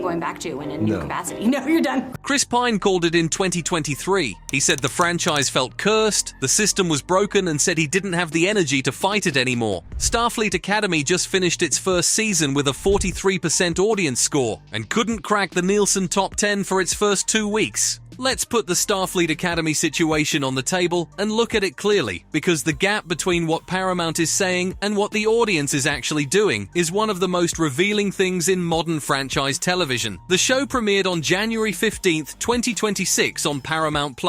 you going back to in a new capacity? No, you're done. Chris Pine called it in 2023. He said the franchise felt cursed, the system was broken, and said he didn't have the energy to fight it anymore. Starfleet Academy just finished its first season with a 43% audience score and couldn't crack the Nielsen top 10 for its first 2 weeks. Let's put the Starfleet Academy situation on the table and look at it clearly, because the gap between what Paramount is saying and what the audience is actually doing is one of the most revealing things in modern franchise television. The show premiered on January 15th, 2026 on Paramount+.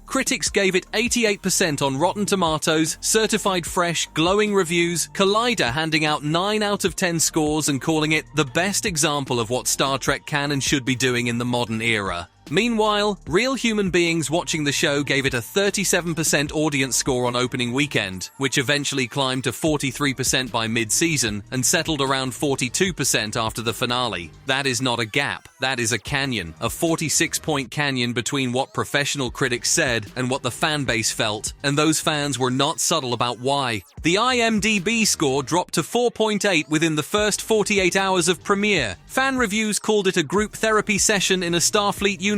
Critics gave it 88% on Rotten Tomatoes, certified fresh, glowing reviews, Collider handing out 9 out of 10 scores and calling it the best example of what Star Trek can and should be doing in the modern era. Meanwhile, real human beings watching the show gave it a 37% audience score on opening weekend, which eventually climbed to 43% by mid-season and settled around 42% after the finale. That is not a gap, that is a canyon, a 46-point canyon between what professional critics said and what the fanbase felt, and those fans were not subtle about why. The IMDb score dropped to 4.8 within the first 48 hours of premiere. Fan reviews called it a group therapy session in a Starfleet uniform.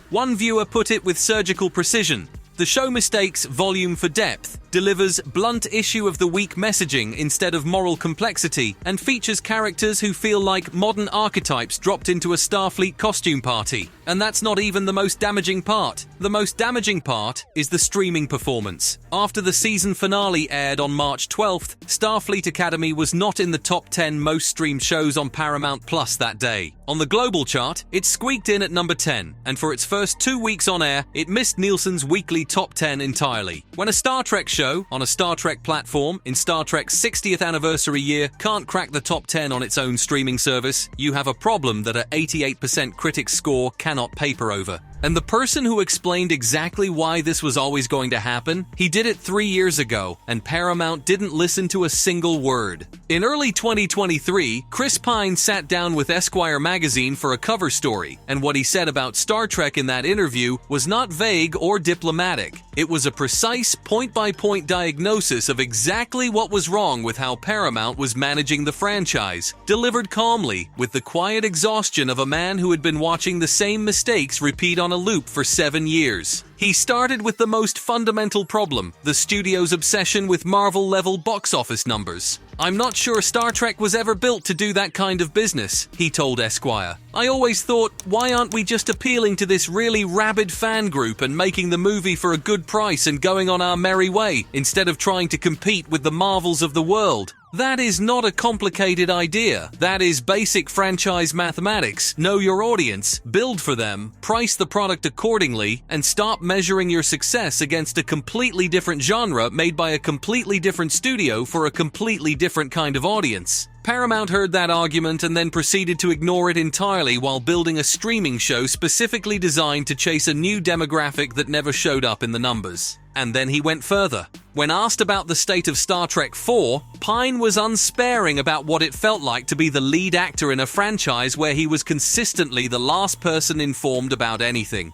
One viewer put it with surgical precision. The show mistakes volume for depth, delivers blunt issue of the week messaging instead of moral complexity, and features characters who feel like modern archetypes dropped into a Starfleet costume party. And that's not even the most damaging part. The most damaging part is the streaming performance. After the season finale aired on March 12th, Starfleet Academy was not in the top 10 most streamed shows on Paramount Plus that day. On the global chart, it squeaked in at number 10, and for its first 2 weeks on air, it missed Nielsen's weekly top 10 entirely. When a Star Trek show on a Star Trek platform in Star Trek's 60th anniversary year can't crack the top 10 on its own streaming service, you have a problem that an 88% critics score cannot paper over. And the person who explained exactly why this was always going to happen, he did it 3 years ago, and Paramount didn't listen to a single word. In early 2023, Chris Pine sat down with Esquire magazine for a cover story, and what he said about Star Trek in that interview was not vague or diplomatic. It was a precise, point-by-point diagnosis of exactly what was wrong with how Paramount was managing the franchise, delivered calmly, with the quiet exhaustion of a man who had been watching the same mistakes repeat on a loop for 7 years. He started with the most fundamental problem, the studio's obsession with Marvel-level box office numbers. "I'm not sure Star Trek was ever built to do that kind of business," he told Esquire. "I always thought, why aren't we just appealing to this really rabid fan group and making the movie for a good price and going on our merry way, instead of trying to compete with the Marvels of the world? That is not a complicated idea. That is basic franchise mathematics. Know your audience, build for them, price the product accordingly, and stop measuring your success against a completely different genre made by a completely different studio for a completely different kind of audience." Paramount heard that argument and then proceeded to ignore it entirely while building a streaming show specifically designed to chase a new demographic that never showed up in the numbers. And then he went further. When asked about the state of Star Trek 4, Pine was unsparing about what it felt like to be the lead actor in a franchise where he was consistently the last person informed about anything.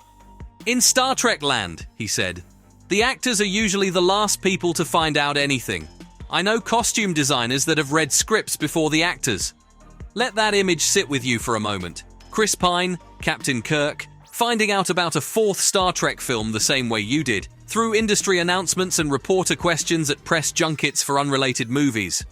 "In Star Trek land," he said, "the actors are usually the last people to find out anything. I know costume designers that have read scripts before the actors." Let that image sit with you for a moment. Chris Pine, Captain Kirk, finding out about a 4th Star Trek film the same way you did, through industry announcements and reporter questions at press junkets for unrelated movies.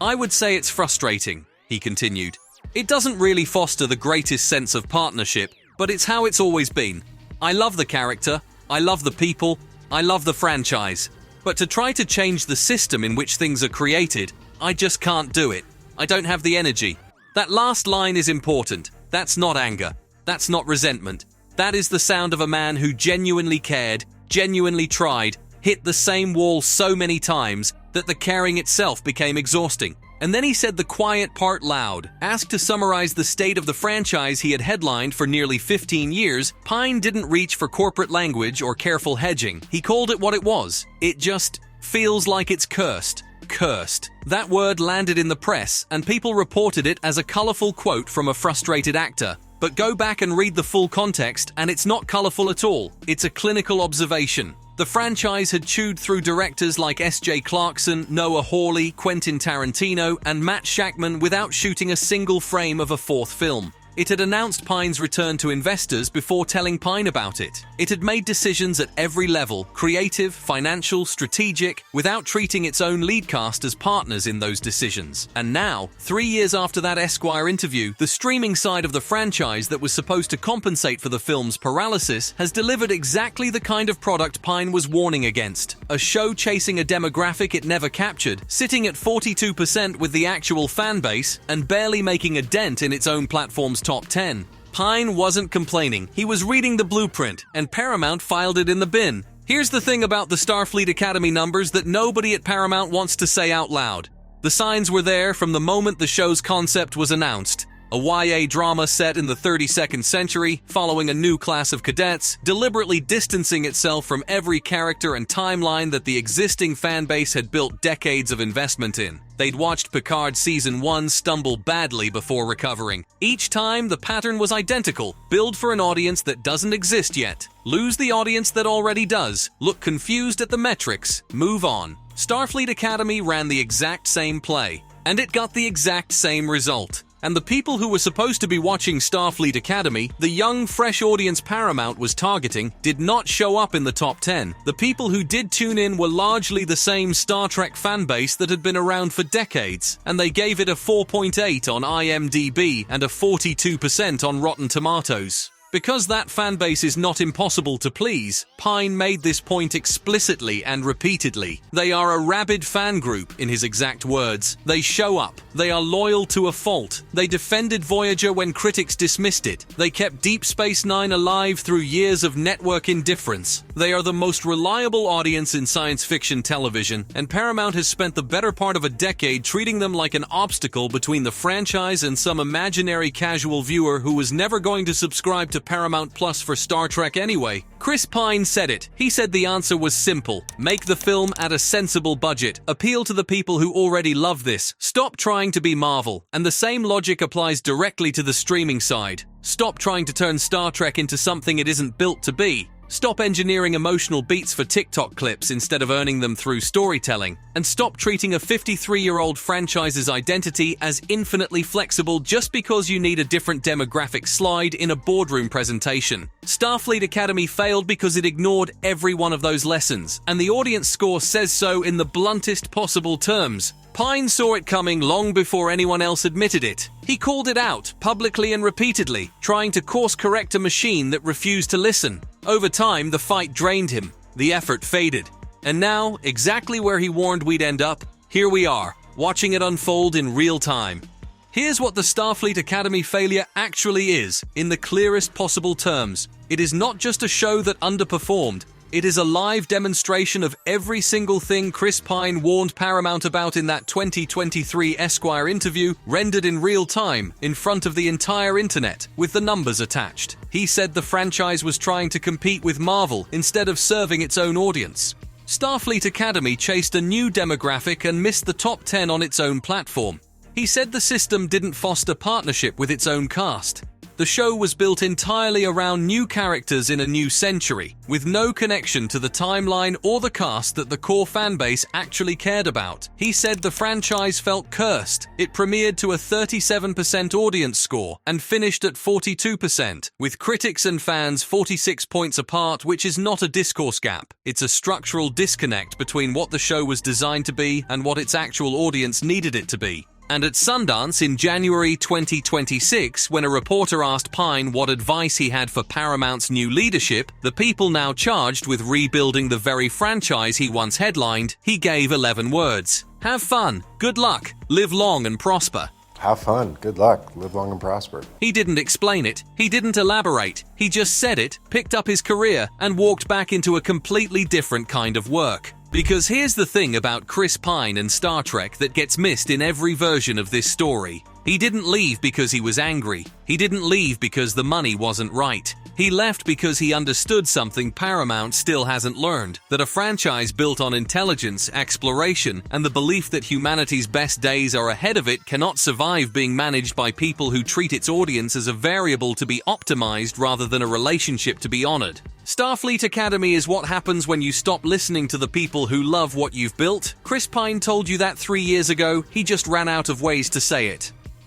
"I would say it's frustrating," he continued. "It doesn't really foster the greatest sense of partnership, but it's how it's always been. I love the character, I love the people, I love the franchise. But to try to change the system in which things are created, I just can't do it. I don't have the energy." That last line is important. That's not anger. That's not resentment. That is the sound of a man who genuinely cared, genuinely tried, hit the same wall so many times that the caring itself became exhausting. And then he said the quiet part loud. Asked to summarize the state of the franchise he had headlined for nearly 15 years, Pine didn't reach for corporate language or careful hedging. He called it what it was. It just feels like it's cursed. Cursed. That word landed in the press, and people reported it as a colorful quote from a frustrated actor. But go back and read the full context, and it's not colorful at all. It's a clinical observation. The franchise had chewed through directors like S.J. Clarkson, Noah Hawley, Quentin Tarantino, and Matt Shakman without shooting a single frame of a 4th film. It had announced Pine's return to investors before telling Pine about it. It had made decisions at every level, creative, financial, strategic, without treating its own lead cast as partners in those decisions. And now, 3 years after that Esquire interview, the streaming side of the franchise that was supposed to compensate for the film's paralysis has delivered exactly the kind of product Pine was warning against. A show chasing a demographic it never captured, sitting at 42% with the actual fan base, and barely making a dent in its own platform's top 10. Pine wasn't complaining. He was reading the blueprint, and Paramount filed it in the bin. Here's the thing about the Starfleet Academy numbers that nobody at Paramount wants to say out loud. The signs were there from the moment the show's concept was announced. A YA drama set in the 32nd century, following a new class of cadets, deliberately distancing itself from every character and timeline that the existing fanbase had built decades of investment in. They'd watched Picard Season 1 stumble badly before recovering. Each time, the pattern was identical. Build for an audience that doesn't exist yet. Lose the audience that already does. Look confused at the metrics. Move on. Starfleet Academy ran the exact same play, and it got the exact same result. And the people who were supposed to be watching Starfleet Academy, the young, fresh audience Paramount was targeting, did not show up in the top 10. The people who did tune in were largely the same Star Trek fanbase that had been around for decades, and they gave it a 4.8 on IMDb and a 42% on Rotten Tomatoes. Because that fanbase is not impossible to please, Pine made this point explicitly and repeatedly. They are a rabid fan group, in his exact words. They show up. They are loyal to a fault. They defended Voyager when critics dismissed it. They kept Deep Space Nine alive through years of network indifference. They are the most reliable audience in science fiction television, and Paramount has spent the better part of a decade treating them like an obstacle between the franchise and some imaginary casual viewer who was never going to subscribe to Paramount Plus for Star Trek anyway. Chris Pine said it. He said the answer was simple. Make the film at a sensible budget. Appeal to the people who already love this. Stop trying to be Marvel. And the same logic applies directly to the streaming side. Stop trying to turn Star Trek into something it isn't built to be. Stop engineering emotional beats for TikTok clips instead of earning them through storytelling. And stop treating a 53-year-old franchise's identity as infinitely flexible just because you need a different demographic slide in a boardroom presentation. Starfleet Academy failed because it ignored every one of those lessons, and the audience score says so in the bluntest possible terms. Pine saw it coming long before anyone else admitted it. He called it out, publicly and repeatedly, trying to course-correct a machine that refused to listen. Over time, the fight drained him. The effort faded. And now, exactly where he warned we'd end up, here we are, watching it unfold in real time. Here's what the Starfleet Academy failure actually is, in the clearest possible terms. It is not just a show that underperformed. It is a live demonstration of every single thing Chris Pine warned Paramount about in that 2023 Esquire interview, rendered in real time, in front of the entire internet, with the numbers attached. He said the franchise was trying to compete with Marvel instead of serving its own audience. Starfleet Academy chased a new demographic and missed the top 10 on its own platform. He said the system didn't foster partnership with its own cast. The show was built entirely around new characters in a new century, with no connection to the timeline or the cast that the core fanbase actually cared about. He said the franchise felt cursed. It premiered to a 37% audience score and finished at 42%, with critics and fans 46 points apart, which is not a discourse gap. It's a structural disconnect between what the show was designed to be and what its actual audience needed it to be. And at Sundance in January 2026, when a reporter asked Pine what advice he had for Paramount's new leadership, the people now charged with rebuilding the very franchise he once headlined, he gave 11 words. Have fun, good luck, live long and prosper. Have fun, good luck, live long and prosper. He didn't explain it, he didn't elaborate, he just said it, picked up his career, and walked back into a completely different kind of work. Because here's the thing about Chris Pine and Star Trek that gets missed in every version of this story. He didn't leave because he was angry. He didn't leave because the money wasn't right. He left because he understood something Paramount still hasn't learned, that a franchise built on intelligence, exploration, and the belief that humanity's best days are ahead of it cannot survive being managed by people who treat its audience as a variable to be optimized rather than a relationship to be honored. Starfleet Academy is what happens when you stop listening to the people who love what you've built. Chris Pine told you that 3 years ago, he just ran out of ways to say it.